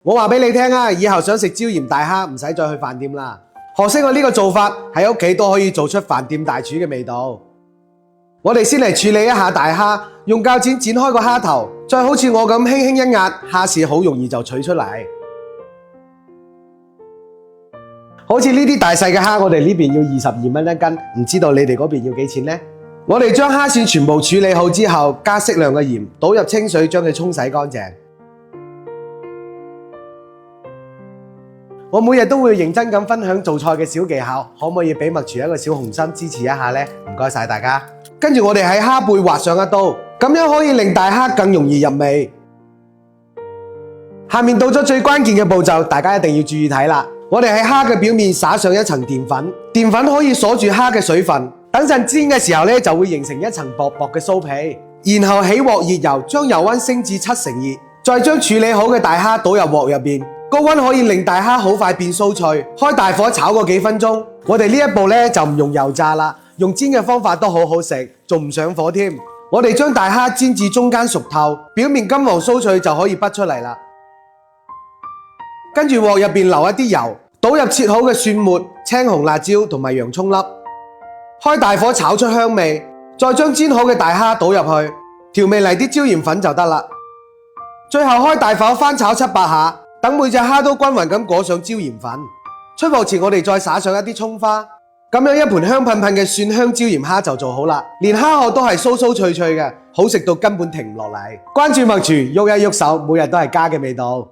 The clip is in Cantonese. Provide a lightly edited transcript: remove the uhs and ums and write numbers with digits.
我話俾你聽啊，以後想食椒鹽大蝦唔使再去飯店啦。學識我呢個做法，喺屋企都可以做出飯店大廚嘅味道。我哋先嚟處理一下大蝦，用鉸剪剪開個蝦頭，再好似我咁輕輕一壓，蝦絲好容易就取出嚟。好似呢啲大細嘅蝦，我哋呢邊要22蚊一斤，唔知道你哋嗰邊要幾錢呢？我哋將蝦線全部處理好之後，加適量嘅鹽，倒入清水將佢沖洗乾淨。我每日都會認真咁分享做菜嘅小技巧，可唔可以俾麥廚一個小紅心支持一下呢？唔該晒大家。跟住我哋喺蝦背劃上一刀，咁樣可以令大蝦更容易入味。下面到咗最關鍵嘅步驟，大家一定要注意睇啦。我哋喺蝦嘅表面撒上一層澱粉，澱粉可以鎖住蝦嘅水分，等陣煎嘅時候呢，就會形成一層薄薄嘅酥皮。然後起鑊熱油，將油溫升至7成熱，再將處理好嘅大蝦倒入鑊入邊。高溫可以令大蝦好快變酥脆，開大火炒個幾分鐘。我哋呢一步呢，就唔用油炸啦，用煎嘅方法都好好食，仲唔上火添。我哋將大蝦煎至中間熟透，表面金黃酥脆就可以滗出嚟啦。跟住鑊入邊留一啲油，倒入切好嘅蒜末、青紅辣椒同埋洋蔥粒，開大火炒出香味，再將煎好嘅大蝦倒入去，調味嚟啲椒鹽粉就得啦。最後開大火翻炒7-8下，等每隻蝦都均勻咁裹上椒鹽粉。出鑊前我哋再撒上一啲蔥花，咁樣一盤香噴噴嘅蒜香椒鹽蝦就做好啦。連蝦殼都係酥酥脆脆嘅，好食到根本停唔落嚟。關注麥廚，喐一喐手，每日都係家嘅味道。